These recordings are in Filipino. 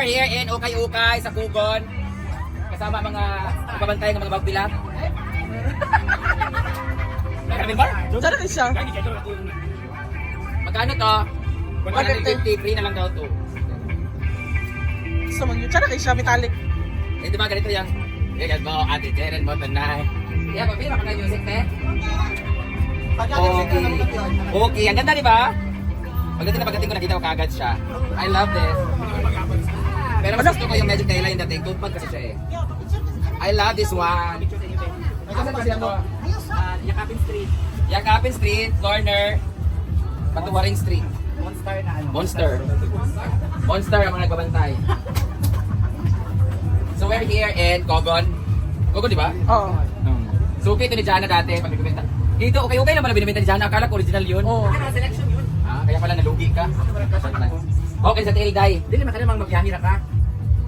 Here in Ukay-Ukay sa Kugon. Kasama mga babantay ng mga magbilat. Karamin bar? Sana kayo siya. Magkano to? 150, free na lang daw to. Gusto mo yun. Sana kayo siya, metallic. Eh, di ba ganito yung Here you go, Ate Jeren mo tonight. Yeah, pabili maka music, te? Okay. Okay, ang ganda, di ba? Pagdating ko nakita ko kagad siya. I love this. Pero mas gusto ko yung medyo daylight dating. Tupad kasi siya eh. I love this one. Saan ba siya mo? Yakapin Street. Yakapin Street, corner. Patuwaring Street. Monster na ano. Monster. Monster ang mga nagbabantay. So we're here in Kogon. Kogon, di ba? Oo. So ito ni Jana dati pag nagbibenta. Dito, okay naman na binibenta ni Jana. Akala ko original yun. Oo. Selection yun. Ah, kaya pala nalugi ka. Okay, sa Tilday. Dili man ka magbiyahe na ka.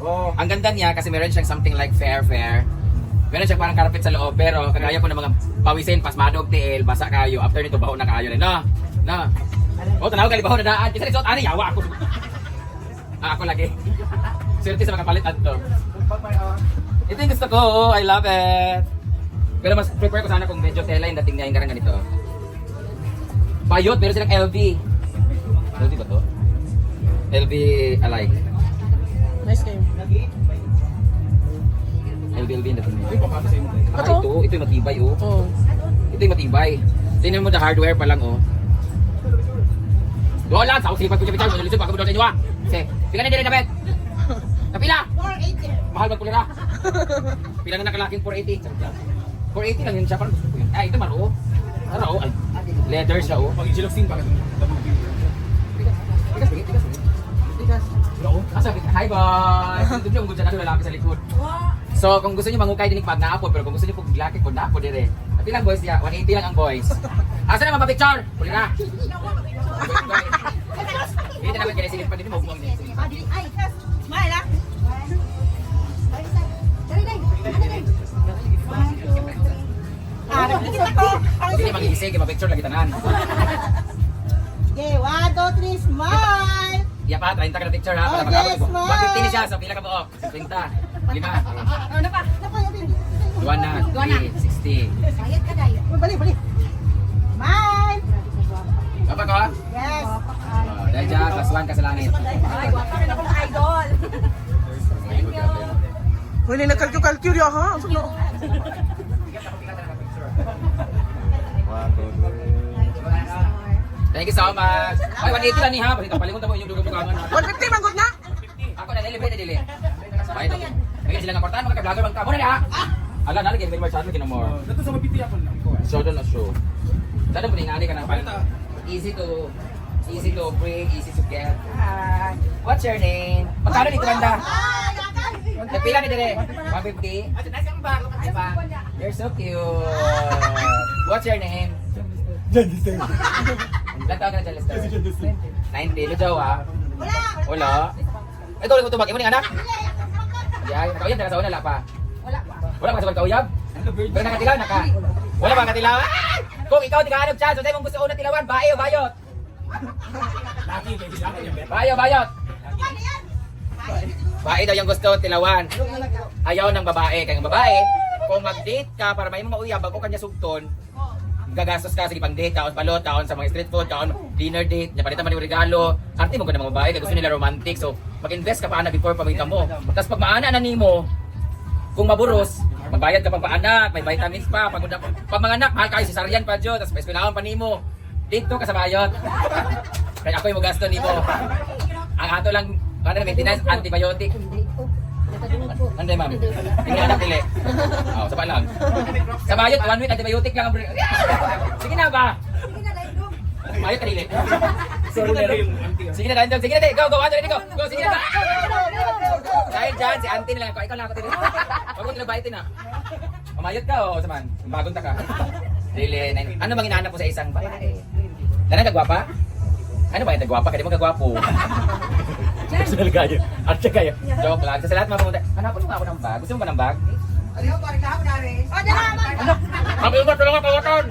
Oh, ang ganda niya kasi meron siyang something like fair. Meron siyang parang carpet sa loob pero kagaya po ng mga pawisin, pasmadog, tiil, basa kayo. After nito, baho na kayo. Na. Oh, tanaw gali baho na daan. Kasi resort, ani, yawa ako. Ako lagi. Swerte sa makapalit ato. Ito yung gusto ko. I love it. Pero mas prepare ko sana kung medyo tela yung dating niya yung garang ganito. Bayot, meron silang LV. LV ba to? LV alike. Nice game. LV yung dating niya. Ito? Ito yung matibay oh. Oo. Ito yung matibay. Tingnan mo the hardware pa lang oh. Doon lang, sa usipan ko siya bitaw. Manulisip, baka mo doon sa inyo ah. Kasi, pila na din rin na bet. Napila? 480. Mahal magkulira. Pila na nakalaking 480. 480 lang yun siya. Parang gusto ko yun. Ay, ito maro. Ano oh? Ay, leather siya oh. Pag i-jiloxing pa. Tigas. Sabi, hi boys! Doon yung gudyan na lalaki sa likod. So, kung gusto niyo mangukay din pag naapod, pero kung gusto niyo pag laki po naapod dire. At lang boys niya, 180 lang ang boys. Asa naman pa-picture? Huli na. Hindi naman kinasilip pa din mo. Ay, smile ah. Nakikita ko. Hindi mag-iisig, mapicture lagi tanan. Okay, 1, 2, 3, smile. Iya pa, 30 ka na picture ha. Oh, Para yes, mag-abot ma'am. 150 ni siya, so pila ka buo? 30. 5. Ano pa? Duwan na. 60. Bayad ka dahil. Balik. Smile. Apa ko? Yes. Dahil dyan, +1 ka sa langit. Ay, wapa rin akong idol. Huli na kalkyo-kalkyo ya ha. Ano? Thank you so much. Ay, 180 lang ni ha. Basta palingon mo yung dugang bukangan. 150 manggod na. Ako na nilibay na dili. Sabay ito. May sila nga portahan, mga ka-vlogger bang ka. Muna na ha. Ala, nalagyan, very much hard, more. Dito sa mapiti ako lang. Show doon na show. Sana po ningani ka na. Easy to bring, easy to get. Hi. What's your name? Magkano dito banda? Nagpila ni dire? 150? You're so cute. What's your name? Jan Lister. Ilan taon ka na dyan, Lester? 90. Lujaw ah. Wala. Wala. Ito ulit mo tubag. Imo ning anak? Ay, nakauyab na kasaon na pa. Wala pa sa kauyab? Pero nakatilaw na ka. Wala ba nakatilaw? Ah! Kung ikaw tigahanap chance, so mong gusto una tilawan, bae o bayot? Bayot. Bae daw yung gusto tilawan. Ayaw ng babae. Kaya ng babae, kung mag-date ka para may mauyab, bago kanya sugton, gagastos ka, sige pang date, kaon palot, kaon sa mga street food, kaon dinner date, napalitan man yung regalo. Arte mo ka ng mga babae, kaya gusto nila romantic. So, mag-invest ka pa na before pamita mo. Tapos pag maana na nimo, kung maburos, magbayad ka pang paanak, may vitamins pa, pag mga anak, mahal kayo, cesarian pa dyan, tapos eskwelahan pa nimo. Dito ka sa bayot. Kaya ako yung magasto nimo. Ang ato lang, maintenance, antibiotic. Anday ma'am. Hindi na napili. Oh, saba lang. Sa bayot, 1 week antibiotic lang. Sige na ba? Bayot kanili. Sige na, Dandong. Sige na, go, Anthony, go. Go, sige na. Dahil dyan, si auntie nila. Ikaw lang ako tili. Huwag mo tinabayitin na. Mamayot ka o saman? Bagong ka. Dili, ano bang inaanap mo sa isang babae? Dana kagwapa? Ano ba yung kagwapa? Kaya mo kagwapo. Personal kayo. Arte kayo. Joke lang. Sa lahat mga pumunta, hanapin mo ako ng bag. Gusto mo ba ng bag? Ano pa rin ako na rin? O, dala naman. Ano? Kami yung tulungan pawaton!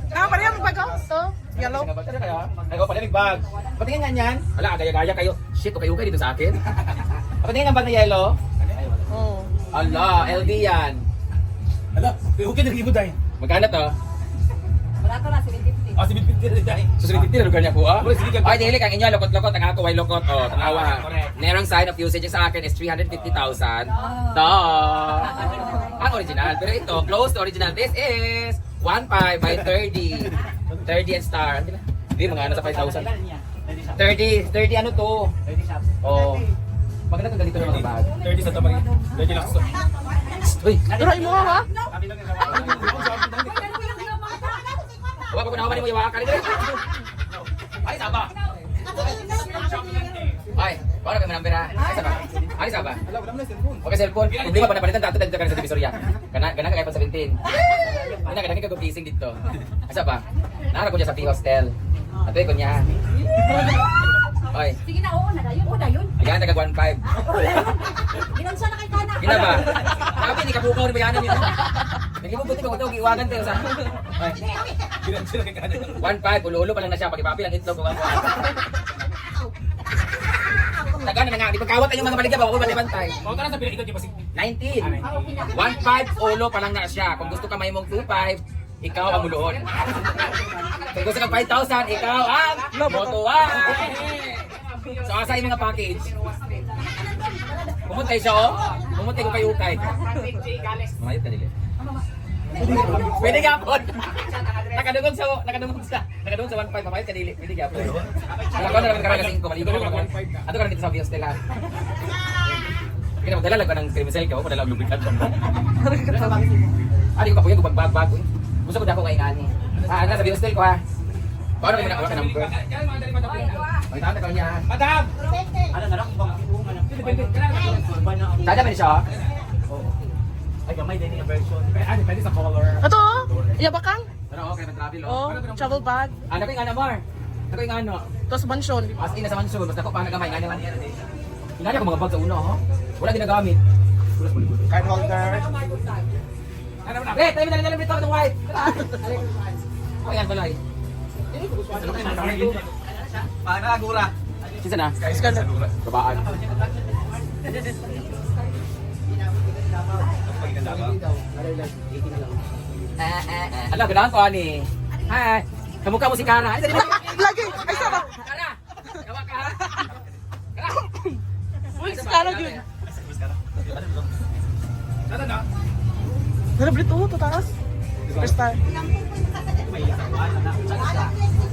Pareha mo ba ko? Ito? Yellow? Nagawa pala may bag. Patingin nga yan. Wala, gaya-gaya kayo. Shit, okay dito sa akin. patingin ang bag na yellow. Oh. Ala, LV yan. Ala, okay na mo dahil. Magkano to? Wala to na, 750. Oh, si Bitbit na dahil. Susunod din lugar niya po ah. Uy, sige, Ay, dili kang inyo lokot-lokot, ang ako ay lokot. Oh, tanawa. Correct. Nerong sign of usage sa akin is 350,000. To. Ang original. Pero ito, close to original. This is 1.5 by 30. 30 and star. Hindi, mga ano sa 5,000. 30 ano to? Oh. Maganda kung ganito ng mga bag. 30 sa tamari. 30 lang. Uy, Turay mo ha? huwag ko na mo iwakan dito. Ay, saba. Ay, paano kayo manambir ha? Ay, saba. Ay, saba. Ala, wala mo na cellphone. Okay, cellphone. Hindi mo panapalitan dato dito ka sa divisorya. Kana ka iPhone 17. Kana ka gising dito. Asa ba? Nara ko niya sa P-hostel. Atoy ko niya. Oy, Sige na, oo na dayon. Oo dayon. ayan taga 1.5. Ginansa na kay kana. Gina ba? Sabi ni kabukaw ni bayanan niyo. Nagibubuti ko ito giwagan tayo sa. Ay, Ginan sila kay kanan. 1.5 ulo-ulo pa lang na siya pagipapi lang itlog ko. Taga na nga, di pagkawat yung mga baligya ba ako bantay. Mao ta na sa pila ito di pa si 19. 1.5 ulo pa lang na siya. Kung gusto ka may mong 2.5, ikaw ang muluon. Kung gusto ka 5,000, ikaw ang motuan. So asa yung mga package? Pumuntay siya oh. Pumuntay ko kay Ukay. Mamayot ka nila. Pwede ka po. Nakadungog sa 1.5 mamayot ka nila. Pwede ka po. Alam ko na naman karang 5 maligo ko. Ato ka dito sa hostel ha. Kaya magdala lang ka ng cremisel ka, padala ang lubricant ko. Ari ko pa po yan, bag-bag ko eh. Gusto ko dako kay ngani. Ano sa hostel ko ha. Paano kayo nakawa ka number? May tanda ka niya. Madam. Ano na lang ibang kitungan ng Tada man siya. Ay, gamay din yung version. Ay, depende sa color. Ito oh. Iyabakang. Pero okay, mag-travel Oh, travel bag. Ano ko yung ano, Mar? Ano ko yung ano? Tapos mansion. As in, nasa mansyon. Basta ko pa nagamay. Ano? Hinali ako mga bag sa uno, ho? Wala ginagamit. Card holder. Eh, tayo na lang dito ng white. Oh, yan pala eh. Paano agura? Sisa na? Iskandar. Babaan. Alam, ganahan ko, ani. Hi. Kamukha mo si Kara. Ay, dali mo. Lagi. Ay, sama. Kara! Kawa ka, ha? Kara! Uy, skala yun. Sana na. Nalabrit oh, tataas. Superstar.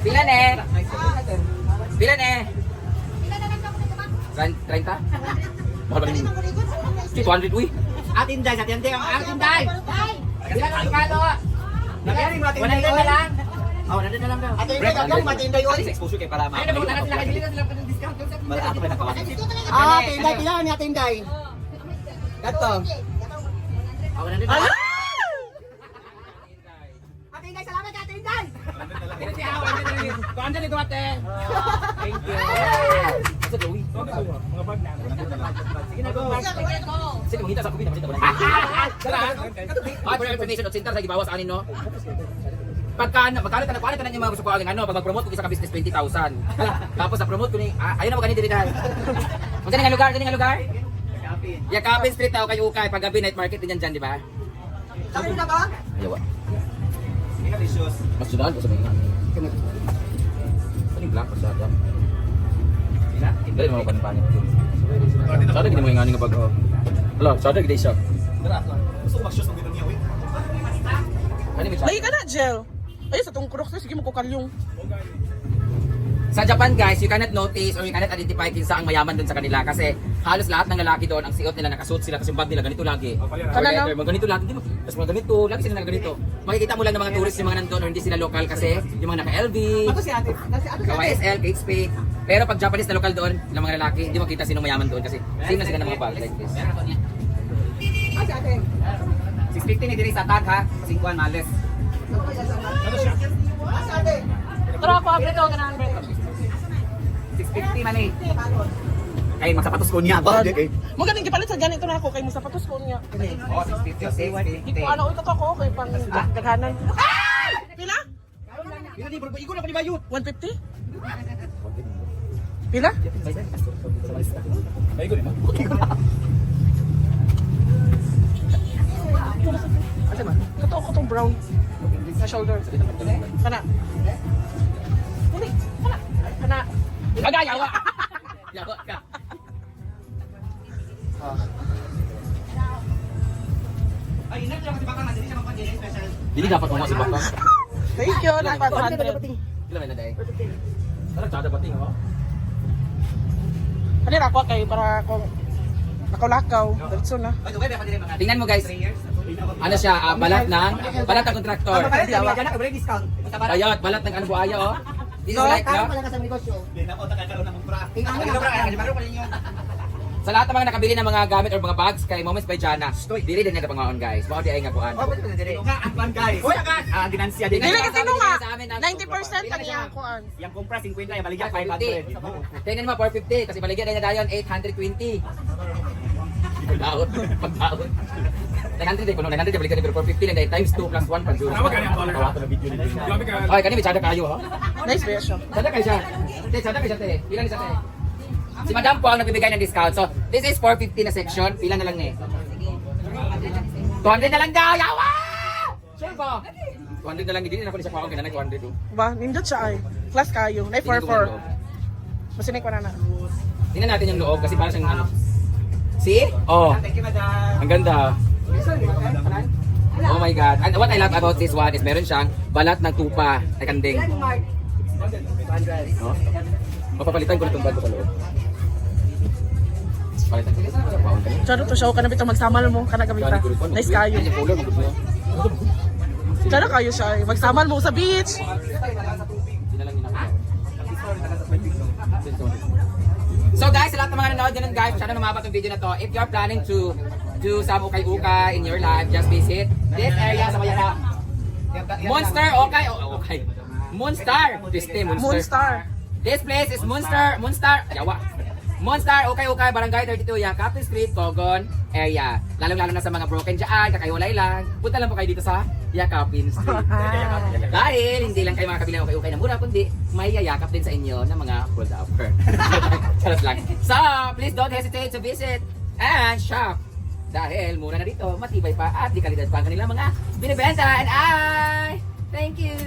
Pila ne? Pila ne? 30? Mahal ba rin? 200, uy. Atin day, ang atin day. Pila ka, Kalo? Nagyari mo atin day na lang. Oh, nandun na lang daw. Atin day lang, matinday oy. Exposure kay para ma. Ayun, nabutan sila. Hindi na sila pa ng discount. Wala ako pa nakawa. Ah, tinday pila ni atin day. Dato. Oh, nandun na Ala! lang. Atin day, salamat ka atin day. Kuhan dyan ito, ate. Thank you. Asa, Joey? Mga bag na. Sige na, go. Sige, manghita sa kubit. Ay, for your information, at sintar sa gibawas anin, no? Magkano ka na yung mga gusto ko ano, pag mag-promote ko isa ka business 20,000. Tapos na-promote ko ni, ayun na ganito dito. Kung saan nga lugar? Yakapin Street tao kay Ukay, pag gabi night market din yan dyan, di ba? Sabi na ba? Ayaw. Hindi ka issues. Mas sunaan ko sa mga ano yung black pa siya? Dali mo panipangit. Sada gini mo yung nga bag. Hello, sada gini siya. Dara. Gusto ko mag-shoes ng bidon niya, wait. Ano yung Lagi ka na, Jel. Ay, sa tong crocs, sige mo ko kalyong. Sa Japan guys, you cannot notice or you cannot identify kinsa ang mayaman doon sa kanila kasi halos lahat ng lalaki doon ang siot nila nakasuot sila kasi yung bag nila ganito lagi. Kanana? Mga ganito lagi, hindi mo. Tapos mga ganito, lagi sila nakaganito. Makikita mo lang ng mga tourist yung mga nandun or hindi sila local kasi yung mga naka-LV, Ako si ate. Nasi ate. YSL, Kate Spade. Pero pag Japanese na local doon ng mga lalaki, hindi makita sino mayaman doon kasi same na sila ng mga bag like this. Ah, si ate. 650 ni diri sa tag ha, 5 males. Ano siya? Ah, si ate. Tara ako, abreto ka na, abreto. 650 man eh. Ay, magsapatos ko niya. Bakit eh? Magaling gipalit sa ganito na ako kay mo sapatos ko niya. Oh, 650, Hindi ko ano ito ako kay pang daghanan. Pila? Ikaw ni, igo na ko ni Bayut. 150? Pila? Bago rin ba? Asa man? Kato ko tong brown. Na shoulder. Kana. Dili. Kana. Kana. Aga, yawa! Yawa ka. Ay, ingat lang kasi baka nga, hindi siya magpagdili special. Hindi dapat mo si Baka. Thank you. Na 500. Ilan na day? Sarap tsada pati, ha? Kanina ako kay para kung lakaw-lakaw. Diretso na. Ay, okay, may pagdili mga Tingnan mo guys. 3 years. Ano siya? Balat ng kontraktor. Discount. Ayot, balat ng ano buaya oh. This is So, like kaya no? pala ka sa negosyo. Hindi na ako nakakaroon ng pra. Tingnan mo Ano na. ba? Ano ba yun? Sa lahat ng mga nakabili ng mga gamit or mga bags kay Moments by Jana. Dili din nga pangaon guys. Mao di ay nga kuan. Oh, pwede na dili. Nga, akban guys. Uy, akban! Ginansya din. Dili kasi no nga. Sa amin, 90% kaniyang kuan. Yung kumpra 50 yung baligyan 500. Tingnan mo 450 kasi baligyan na dayon 820. Pagdaot, pagdaot. 900 kuno 900 baligyan pero 450 lang dahil times 2 plus 1 pag juro. Tama ka ang color na video nito. Grabe ka. Ay, kani may tsada kayo ha. Nice version. Tsada kayo siya. Tsada kayo siya te. Pila ni siya te? Si Madam po ang nagbibigay ng discount. So, this is 450 na section. Pila na lang ni? 200 na lang daw. Yawa! Sure ba? 200 na lang. Hindi na ako siya kuha. Kailangan 200 oh. Ba, nindot siya ay. Class kayo. Na 44. Masinay ko na na. Tingnan natin yung loob kasi parang siyang ano. See? Oh, Thank you, madam. ang ganda. Oh my God. And what I love about this one is meron siyang balat ng tupa ay kanding. No? Mapapalitan ko na itong bago sa loob. Palitan ko na. Charo to siya. Kana bitang magsamal mo. Kana gamita. Nice kayo. Yung color, magod mo. Charo kayo siya ay. Magsamal mo sa beach. Hindi na lang ginagawa. So guys, sa lahat ng mga nanonood ganun guys, sana mamabat yung video na to. If you're planning to do some ukay-uka in your life, just visit this area sa Mayara. Monster, okay, okay. Moonstar, Triste, Moonstar. Moonstar. This place is Moonstar, yawa. Moonstar, okay, Barangay 32, Yakapin Street, Cogon area. Lalong-lalo na sa mga broken dyan, kakahiwalay lang. Punta lang po kayo dito sa Yakapin Street. Dahil hindi lang kayo makakabili ng okay-okay na mura, kundi may yayakap din sa inyo ng mga hold upper. Charot lang. So, please don't hesitate to visit and shop. Dahil mura na dito, matibay pa at di kalidad pa ang kanilang mga binibenta. And thank you!